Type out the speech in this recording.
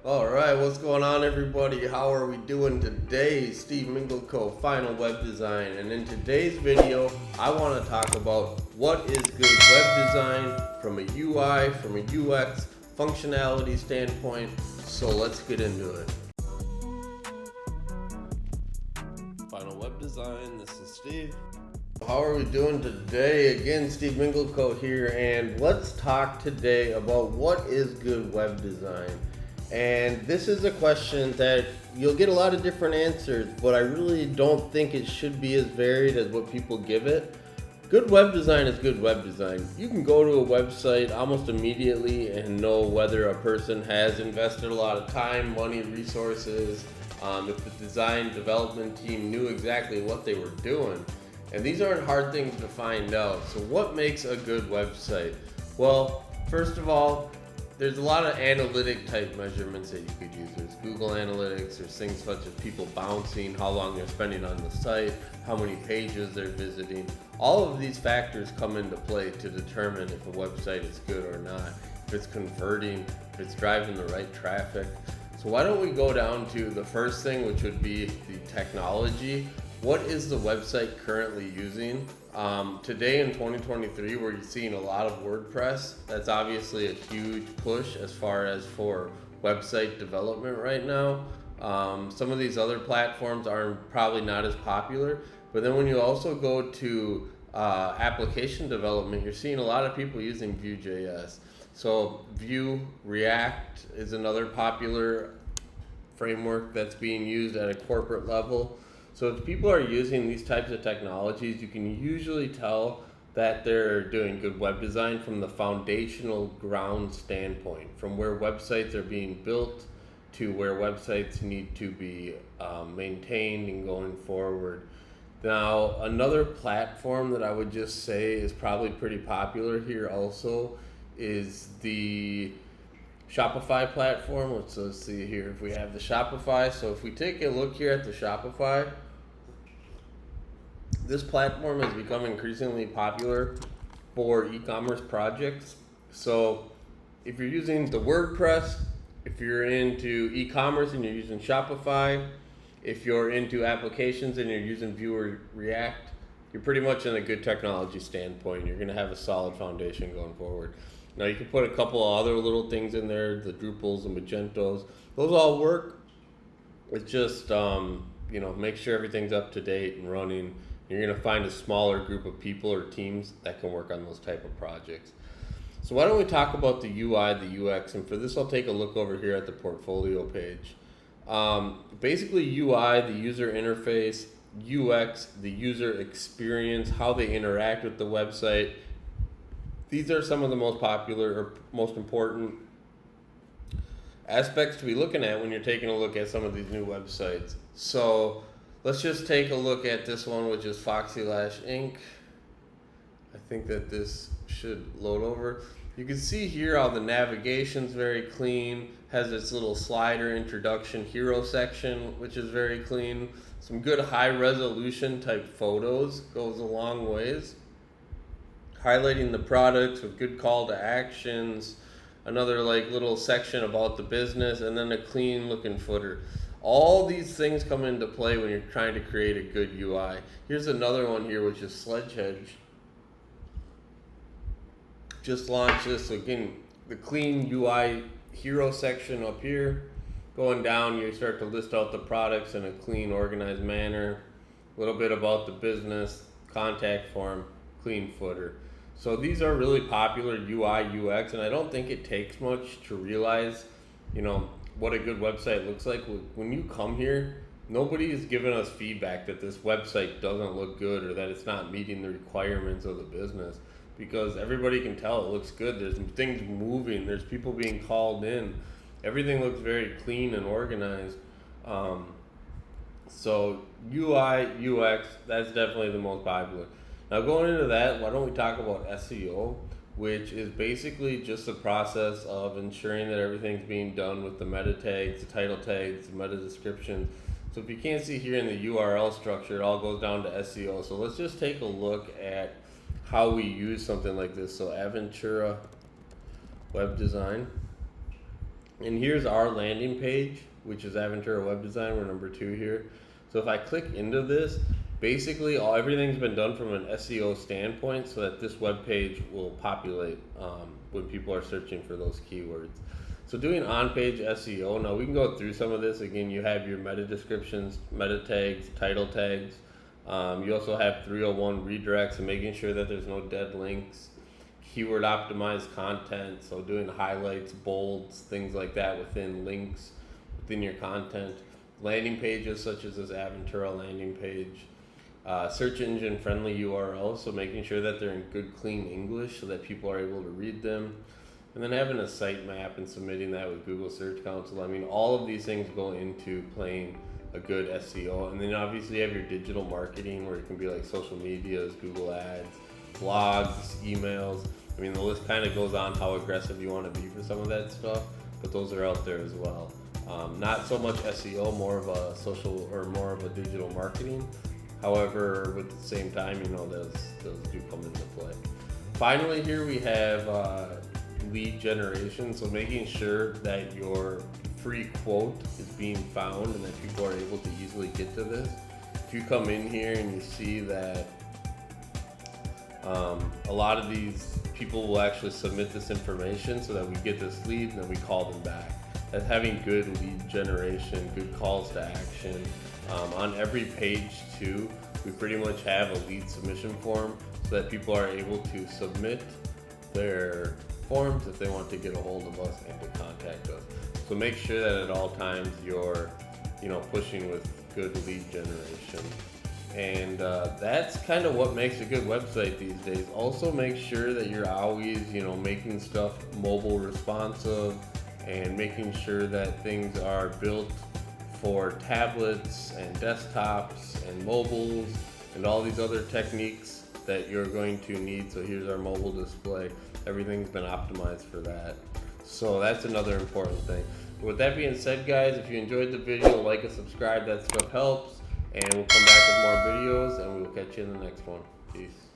All right, what's going on, everybody? How are we doing today? Steve Mingleco, Final Web Design, and in today's video, I want to talk about what is good web design from a UI, from a UX functionality standpoint. So let's get into it. Final Web Design, this is Steve. How are we doing today? Again, Steve Mingleco here, and let's talk today about what is good web design. And this is a question that you'll get a lot of different answers, but I really don't think it should be as varied as what people give it. Good web design is good web design. You can go to a website almost immediately and know whether a person has invested a lot of time, money, resources, if the design development team knew exactly what they were doing. And these aren't hard things to find out. So what makes a good website? Well, first of all, there's a lot of analytic type measurements that you could use. There's Google Analytics, there's things such as people bouncing, how long they're spending on the site, how many pages they're visiting. All of these factors come into play to determine if a website is good or not, if it's converting, if it's driving the right traffic. So why don't we go down to the first thing, which would be the technology. What is the website currently using? Today in 2023, we're seeing a lot of WordPress. That's obviously a huge push as far as for website development right now. Some of these other platforms are probably not as popular, but then when you also go to application development, you're seeing a lot of people using Vue.js. So Vue, React is another popular framework that's being used at a corporate level. So if people are using these types of technologies, you can usually tell that they're doing good web design from the foundational ground standpoint, from where websites are being built to where websites need to be maintained and going forward. Now, another platform that I would just say is probably pretty popular here also is the Shopify platform. Let's see here if we have the Shopify. So if we take a look here at the Shopify, this platform has become increasingly popular for e-commerce projects. So if you're using the WordPress, if you're into e-commerce and you're using Shopify, if you're into applications and you're using Vue or React, you're pretty much in a good technology standpoint. You're going to have a solid foundation going forward. Now you can put a couple of other little things in there, the Drupals and Magentos. Those all work. It's just, make sure everything's up to date and running. You're going to find a smaller group of people or teams that can work on those type of projects. So why don't we talk about the UI, the UX, and for this I'll take a look over here at the portfolio page. Basically UI, the user interface, UX, the user experience, how they interact with the website. These are some of the most popular or most important aspects to be looking at when you're taking a look at some of these new websites. So let's just take a look at this one, which is Foxy Lash Inc. I think that this should load over. You can see here how the navigation's very clean, has this little slider introduction hero section, which is very clean. Some good high resolution type photos goes a long ways. Highlighting the products with good call to actions, another little section about the business, and then a clean looking footer. All these things come into play when you're trying to create a good UI. Here's another one here, which is Sledgehedge. Just launched this. So again, the clean UI hero section up here. Going down, you start to list out the products in a clean, organized manner. A little bit about the business, contact form, clean footer. So these are really popular UI, UX, and I don't think it takes much to realize, what a good website looks like. When you come here, nobody is giving us feedback that this website doesn't look good or that it's not meeting the requirements of the business, because everybody can tell it looks good. There's things moving, there's people being called in. Everything looks very clean and organized. So UI, UX, that's definitely the most popular. Now going into that, why don't we talk about SEO, which is basically just the process of ensuring that everything's being done with the meta tags, the title tags, the meta descriptions. So if you can't see here in the URL structure, it all goes down to SEO. So let's just take a look at how we use something like this. So Aventura Web Design. And here's our landing page, which is Aventura Web Design. We're number 2 here. So if I click into this, basically everything's been done from an SEO standpoint so that this web page will populate when people are searching for those keywords. So doing on-page SEO, now we can go through some of this. Again, you have your meta descriptions, meta tags, title tags. You also have 301 redirects and making sure that there's no dead links. Keyword optimized content, so doing highlights, bolds, things like that within links, within your content. Landing pages such as this Aventura landing page. Search engine friendly URLs, so making sure that they're in good clean English so that people are able to read them. And then having a sitemap and submitting that with Google Search Console. I mean, all of these things go into playing a good SEO. And then obviously you have your digital marketing where it can be like social medias, Google ads, blogs, emails. I mean, the list kind of goes on how aggressive you want to be for some of that stuff, but those are out there as well. Not so much SEO, more of a social or more of a digital marketing. However, with the same time, those do come into play. Finally, here we have lead generation. So making sure that your free quote is being found and that people are able to easily get to this. If you come in here and you see that a lot of these people will actually submit this information so that we get this lead and then we call them back. That's having good lead generation, good calls to action. On every page too, we pretty much have a lead submission form so that people are able to submit their forms if they want to get a hold of us and to contact us. So make sure that at all times you're pushing with good lead generation. And that's kind of what makes a good website these days. Also make sure that you're always making stuff mobile responsive and making sure that things are built for tablets and desktops and mobiles and all these other techniques that you're going to need. So here's our mobile display. Everything's been optimized for that. So that's another important thing. With that being said, guys, if you enjoyed the video, like and subscribe. That stuff helps. And we'll come back with more videos and we'll catch you in the next one. Peace.